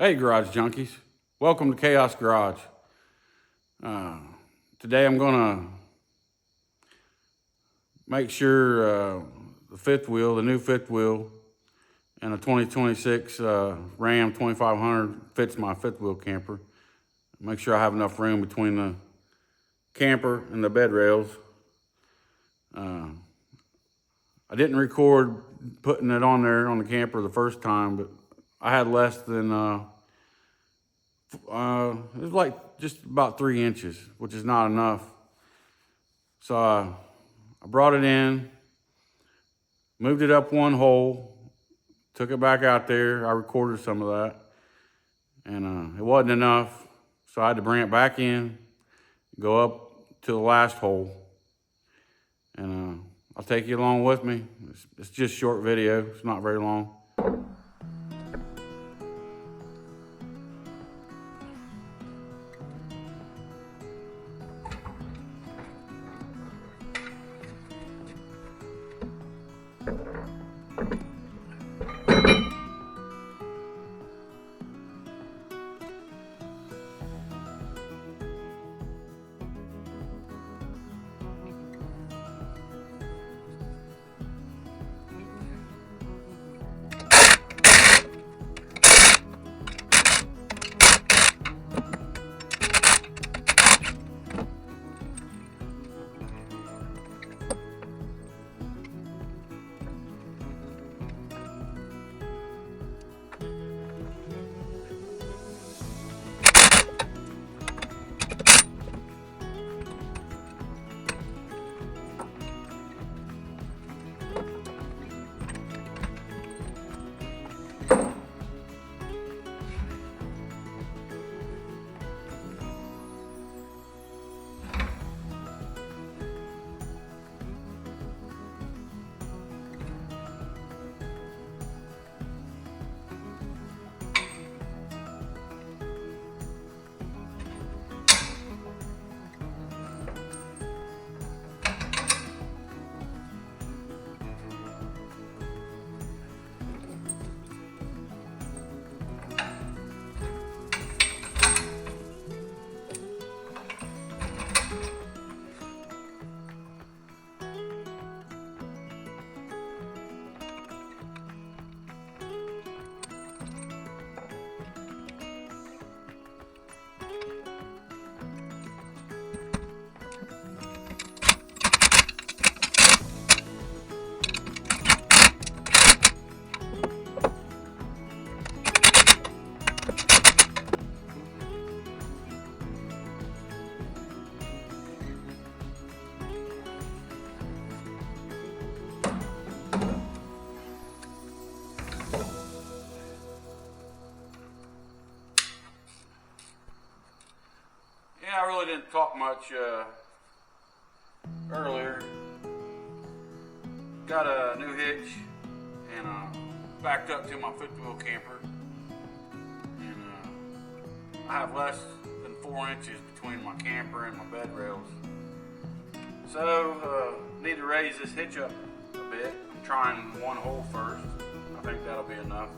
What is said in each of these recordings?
Hey Garage Junkies, welcome to Chaos Garage. Today I'm gonna make sure the new fifth wheel and a 2026 Ram 2500 fits my fifth wheel camper. Make sure I have enough room between the camper and the bed rails. I didn't record putting it on there on the camper the first time, but I had less than, it was like just about 3 inches, which is not enough. So I brought it in, moved it up one hole, took it back out there. I recorded some of that, and it wasn't enough. So I had to bring it back in, go up to the last hole, and I'll take you along with me. It's just a short video, it's not very long. I really didn't talk much earlier. Got a new hitch and backed up to my fifth wheel camper, and I have less than 4 inches between my camper and my bed rails. So need to raise this hitch up a bit. I'm trying one hole first. I think that'll be enough.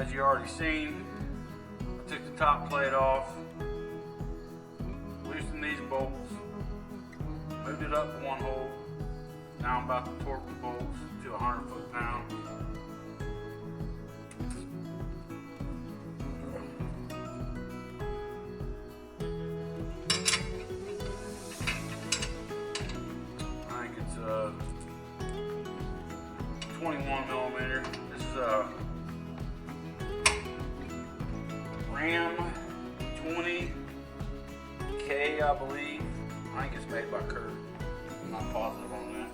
As you already seen, I took the top plate off, loosened these bolts, moved it up one hole. Now I'm about to torque the bolts to 100 foot-pounds. I think it's 21 millimeter. This is a Ram 20K, I believe. I think it's made by Kurt. I'm not positive on that.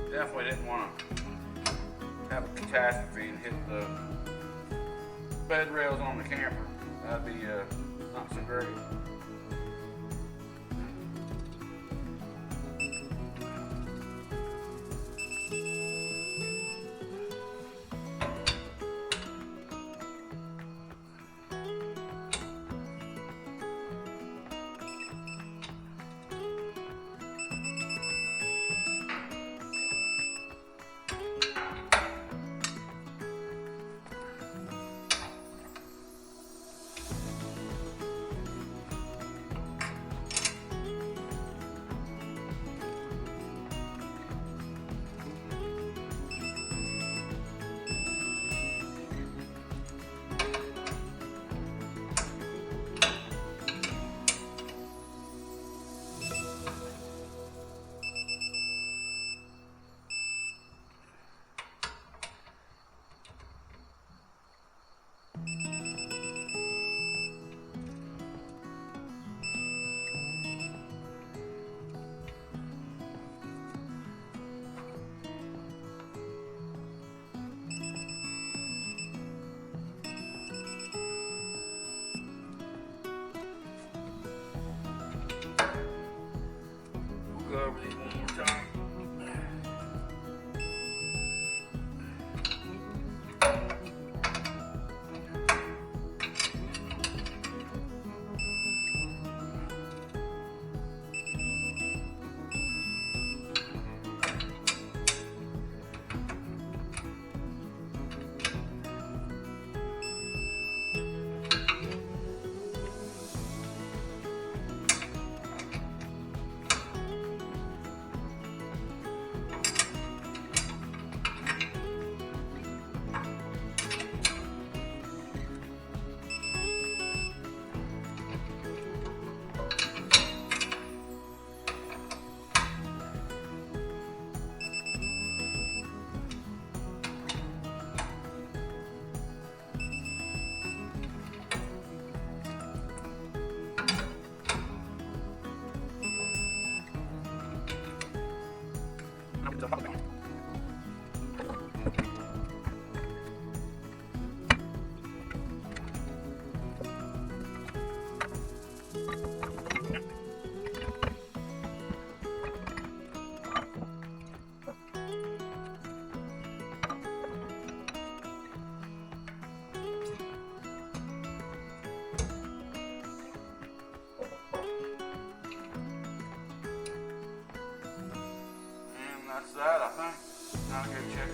Definitely didn't want to have a catastrophe and hit the bed rails on the camper. That'd be not so great. I'll go check.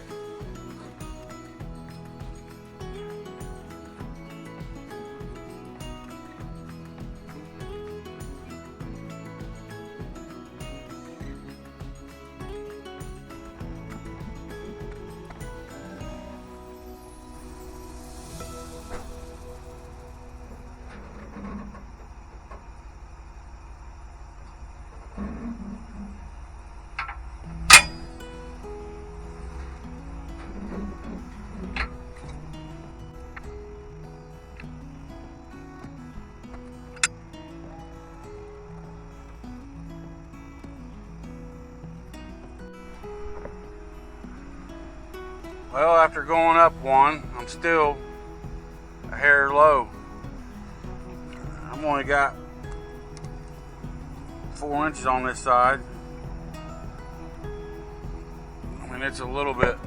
Well, after going up one, I'm still a hair low. I've only got 4 inches on this side. I mean, it's a little bit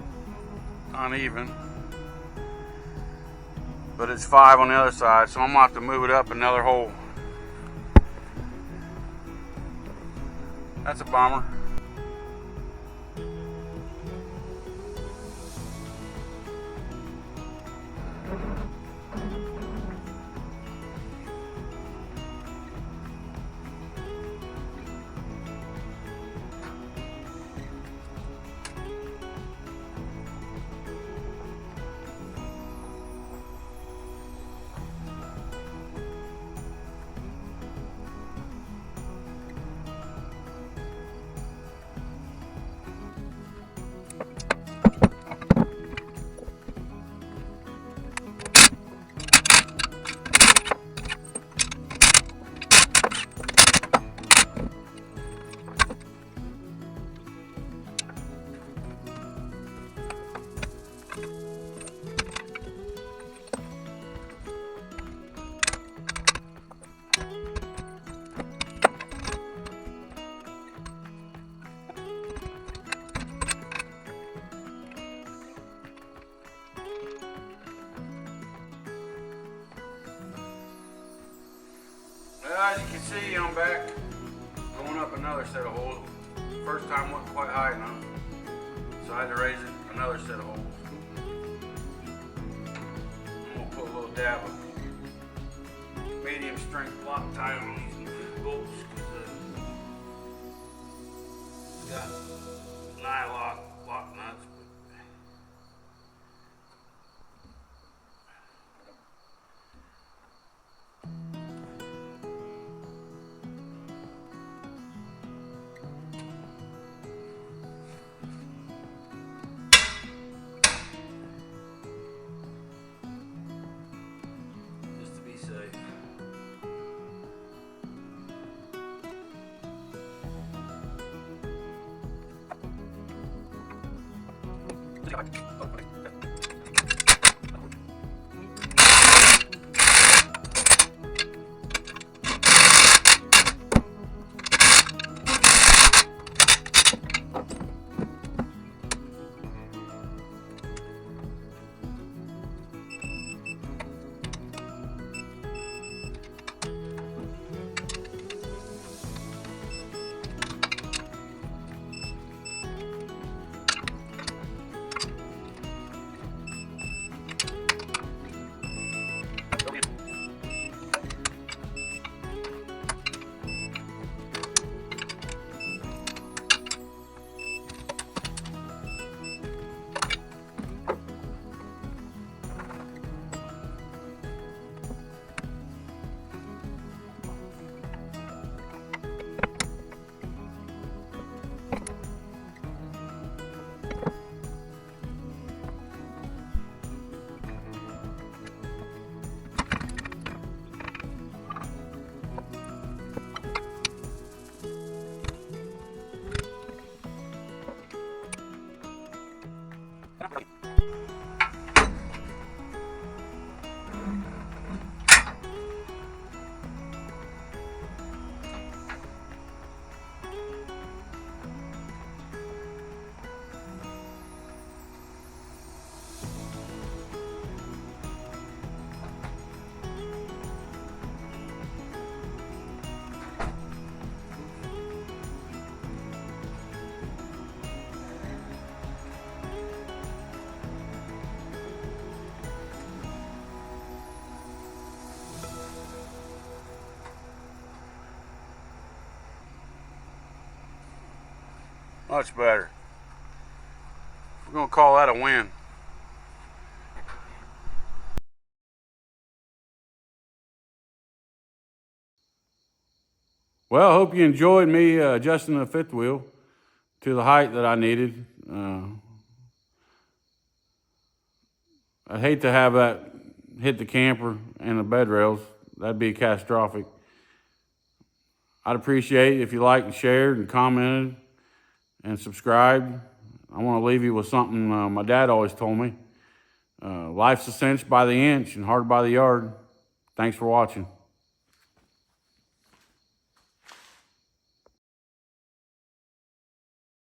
uneven, but it's 5 on the other side, so I'm gonna have to move it up another hole. That's a bummer. As you can see, I'm back going up another set of holes. First time wasn't quite high enough, so I had to raise it another set of holes. I'm gonna put a little dab of medium strength Loctite on these bolts because it's got nylock lock nuts. Much better. We're gonna call that a win. Well, I hope you enjoyed me adjusting the fifth wheel to the height that I needed. I'd hate to have that hit the camper and the bed rails. That'd be catastrophic. I'd appreciate it if you liked and shared and commented and subscribed. I want to leave you with something my dad always told me. Life's a cinch by the inch and hard by the yard. Thanks for watching.